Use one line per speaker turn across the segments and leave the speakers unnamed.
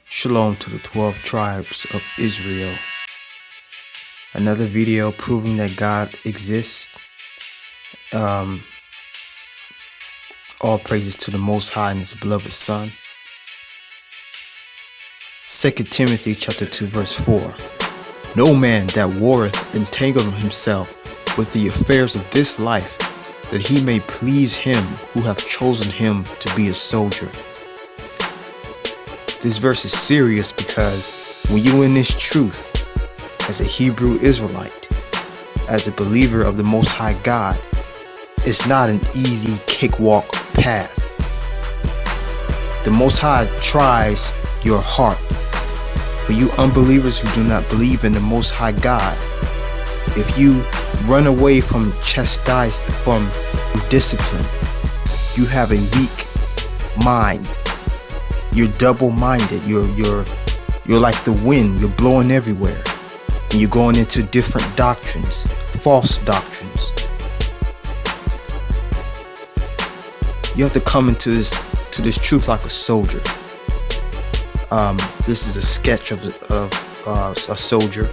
Shalom to the 12 tribes of Israel. Another video proving that God exists. All praises to the Most High and His beloved Son. 2 Timothy chapter 2 verse 4. No man that warreth entangleth himself with the affairs of this life, that he may please him who hath chosen him to be a soldier. This verse is serious because when you in this truth, as a Hebrew Israelite, as a believer of the Most High God, it's not an easy cakewalk path. The Most High tries your heart. For you unbelievers who do not believe in the Most High God, if you run away from chastisement, from discipline, you have a weak mind. You're double-minded. You're like the wind. You're blowing everywhere, and you're going into different doctrines, false doctrines. You have to come into this truth like a soldier. This is a sketch of a soldier.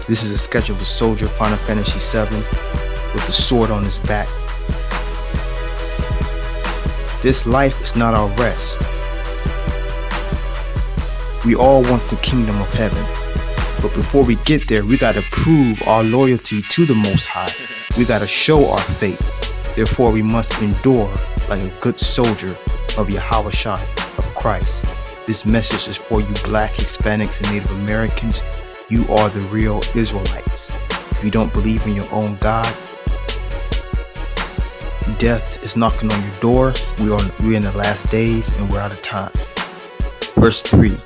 This is a sketch of a soldier, Final Fantasy VII, with the sword on his back. This life is not our rest. We all want the kingdom of heaven. But before we get there, we got to prove our loyalty to the Most High. We got to show our faith. Therefore, we must endure like a good soldier of Yahushua, of Christ. This message is for you Black, Hispanics, and Native Americans. You are the real Israelites. If you don't believe in your own God, death is knocking on your door. We're in the last days and we're out of time. Verse 3.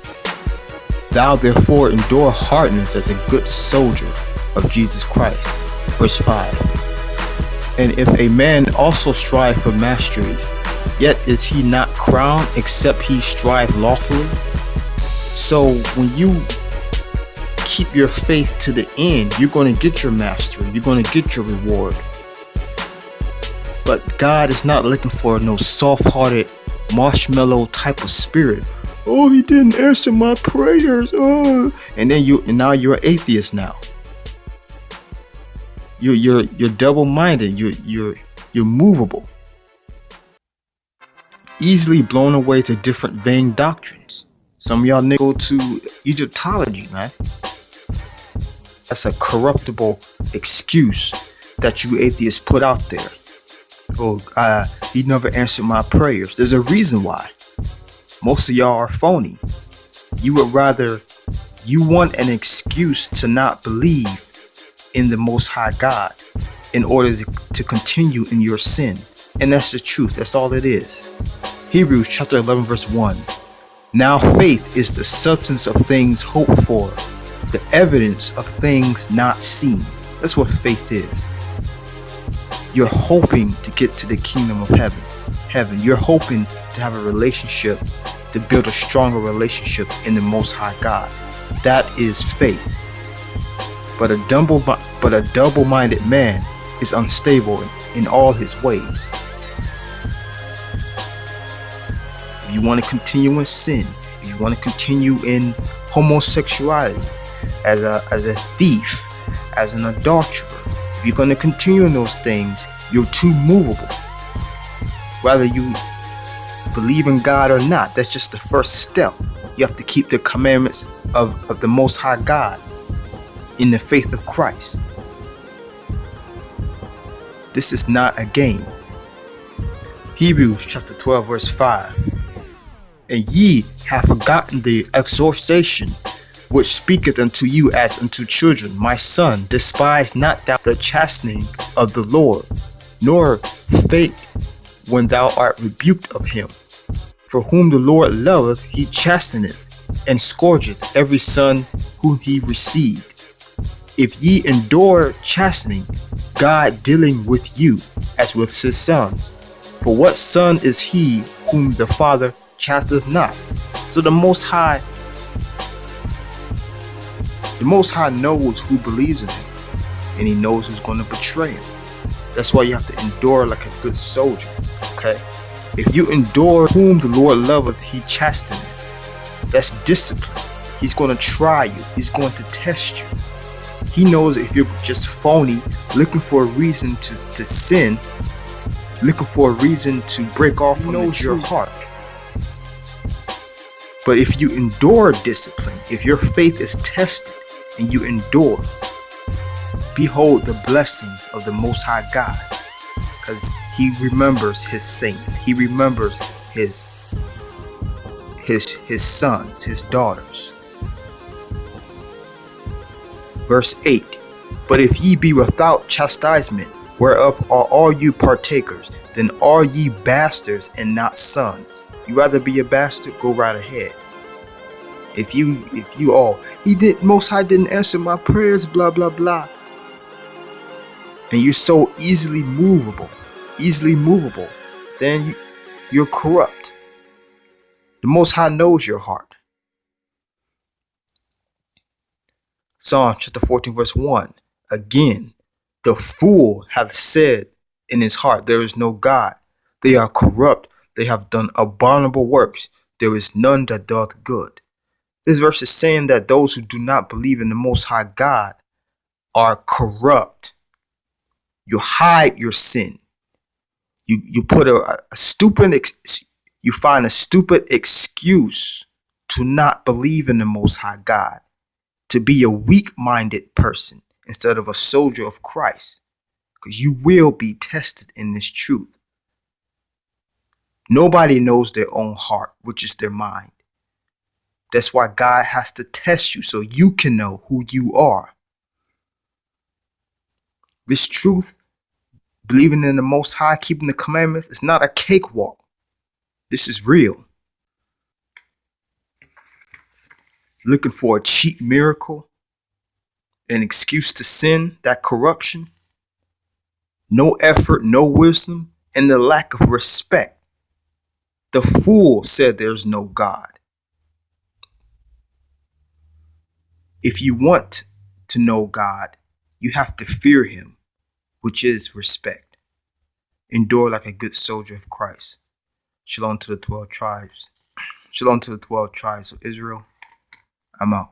Thou therefore endure hardness as a good soldier of Jesus Christ. Verse 5. And if a man also strive for masteries, yet is he not crowned except he strive lawfully. So when you keep your faith to the end, you're going to get your mastery. You're going to get your reward. But God is not looking for no soft-hearted, marshmallow type of spirit. Oh, he didn't answer my prayers. Oh, and now you're an atheist now. You're double-minded. You're movable. Easily blown away to different vain doctrines. Some of y'all niggas go to Egyptology, man. That's a corruptible excuse that you atheists put out there. Oh, he never answered my prayers. There's a reason why. Most of y'all are phony. You want an excuse to not believe in the Most High God in order to continue in your sin. And that's the truth. That's all it is. Hebrews chapter 11 verse 1. Now faith is the substance of things hoped for, the evidence of things not seen. That's what faith is. You're hoping to get to the kingdom of heaven. You're hoping to have a relationship, to build a stronger relationship in the Most High God. That is faith. But a double-minded man is unstable in all his ways. If you want to continue in sin, if you want to continue in homosexuality, as a thief, as an adulterer, if you're going to continue in those things, you're too movable. Whether you believe in God or not, that's just the first step. You have to keep the commandments of the Most High God in the faith of Christ. This is not a game. Hebrews chapter 12 verse 5. And ye have forgotten the exhortation which speaketh unto you as unto children. My son, despise not thou the chastening of the Lord, nor faint when thou art rebuked of him. For whom the Lord loveth, he chasteneth, and scourgeth every son whom he received. If ye endure chastening, God dealing with you as with his sons. For what son is he whom the Father chasteneth not? So the Most High knows who believes in him, and he knows who's going to betray him. That's why you have to endure like a good soldier. Okay? If you endure whom the Lord loveth, he chasteneth. That's discipline. He's going to try you. He's going to test you. He knows if you're just phony, looking for a reason to sin, looking for a reason to break off from your heart. But if you endure discipline, if your faith is tested and you endure, behold the blessings of the Most High God, because He remembers His saints. He remembers His sons, His daughters. Verse 8, but if ye be without chastisement, whereof are all you partakers, then are ye bastards and not sons. You rather be a bastard? Go right ahead. If you Most High didn't answer my prayers, blah blah blah, and you're so easily movable, then you're corrupt. The Most High knows your heart. Psalm chapter 14 verse 1. Again, the fool hath said in his heart, there is no God. They are corrupt. They have done abominable works. There is none that doth good. This verse is saying that those who do not believe in the Most High God are corrupt. You hide your sin. You put you find a stupid excuse to not believe in the Most High God, to be a weak-minded person instead of a soldier of Christ, because you will be tested in this truth. Nobody knows their own heart, which is their mind. That's why God has to test you so you can know who you are. This truth, believing in the Most High, keeping the commandments, is not a cakewalk. This is real. Looking for a cheap miracle, an excuse to sin, that corruption, no effort, no wisdom, and the lack of respect. The fool said there's no God. If you want to know God, you have to fear Him, which is respect. Endure like a good soldier of Christ. Shalom to the 12 tribes. Shalom to the 12 tribes of Israel. I'm out.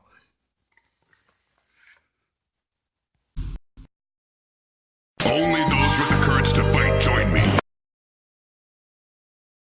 Only those with the courage to fight join me.